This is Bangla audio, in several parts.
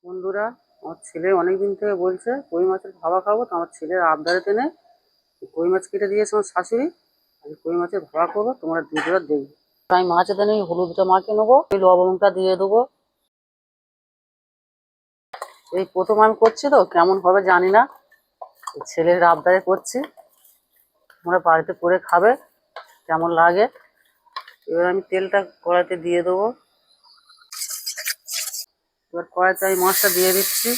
বন্ধুরা, আমার ছেলে অনেক দিন থেকে বলছে কই মাছের ভাপা খাবো। তো আমার ছেলের আবদারেতে নে কই মাছ কেটে দিয়েছে আমার শাশুড়ি। আমি কই মাছের ভাপা করবো, তোমরা ভিডিওটা দেখবে। আমি মাছেতে নেই হলুদটা মাখিয়ে নেবো, এই লবণটা দিয়ে দেবো। এই প্রথম আমি করছি তো কেমন হবে জানি না, ছেলের আবদারে করছি। তোমরা বাড়িতে করে খাবে কেমন লাগে। এবার আমি তেলটা কড়াইতে দিয়ে দেবো। এবার কড়াইতে আমি মাছটা দিয়ে দিচ্ছি।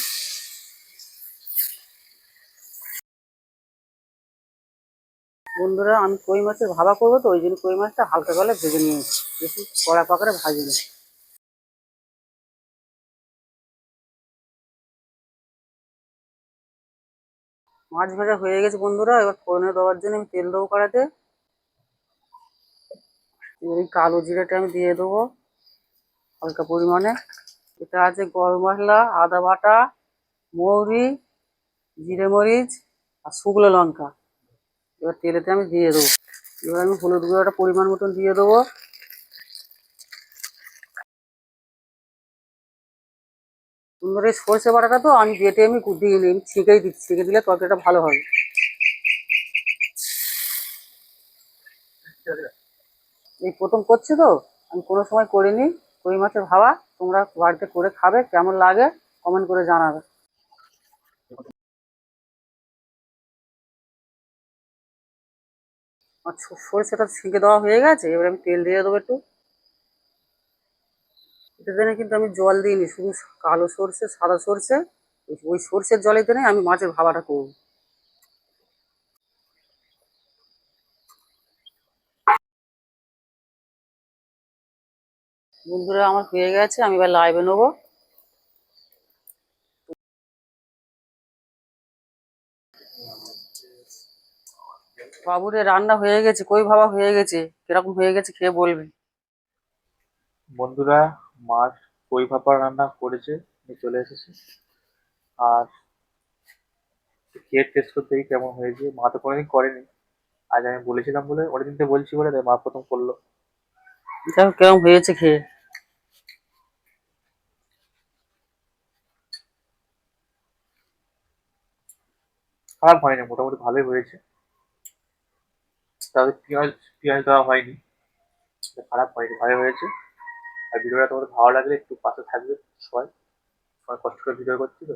বন্ধুরা, আমি কই মাছের ভাপা করবো তো ওই জন্য কই মাছটা হালকা করে ভেজে নিয়েছি, বেশি কড়া পাকড়ে ভাজিনি। মাছ ভাজা হয়ে গেছে বন্ধুরা, এবার ফোড়নে দেওয়ার জন্য আমি তেল দেবো কড়াতে। এবার এই কালো জিরাটা আমি দিয়ে দেবো হালকা পরিমাণে। এটা আছে গরম মশলা, আদা বাটা, মৌরি, জিরে মরিচ আর শুকনো লঙ্কা। এবার তেলেতে আমি দিয়ে দেবো। এবার আমি হলুদ গুঁড়োটা পরিমাণ মতন দিয়ে দেবো। সুন্দর এই সর্ষে বাটাটা তো আমি বেটে আমি দিয়ে নিই, আমি ছেঁকেই দিচ্ছি, ছেঁকে দিলে তরকারিটা ভালো হবে। এই প্রথম করছি তো, আমি কোনো সময় করিনি কই মাছের ভাপা। তোমরা বাড়িতে করে খাবে কেমন লাগে কমেন্ট করে জানাবে। আমার সরষেটা ছেঁকে দেওয়া হয়ে গেছে, এবার আমি তেল দিয়ে দেবো একটু। এটাতে না কিন্তু আমি জল দিইনি, শুধু কালো সরষে সাদা সরষে, ওই সরষের জলেতে নেই আমি মাছের ভাপাটা করবো। বন্ধুরা, আমার হয়ে গেছে, আমি এবার লাইভে নেবো। বাবুরে রান্না হয়ে গেছে, কই ভাপা হয়ে গেছে, কিরকম হয়ে গেছে খেয়ে বলবে। বন্ধুরা, মাছ কই ভাপা রান্না করেছে, নিয়ে চলে এসেছে। আর খেয়ে টেস্ট করতে দেখি কেমন হয়েছে। মা তো কোনোদিন করেনি, আজ আমি বলেছিলাম বলে, অনেকদিন থেকে বলছি বলে তাই মা প্রথম করলো। দেখো কেরকম হয়েছে খেয়ে। খারাপ হয়নি, মোটামুটি ভালোই হয়েছে। তাদের পেঁয়াজ পেঁয়াজ দেওয়া হয়নি, খারাপ হয়নি, ভালো হয়েছে। আর ভিডিওটা তোমাদের ভালো লাগলে একটু পাশে থাকবে। সবাই সবাই কষ্ট করে ভিডিও করছি তো।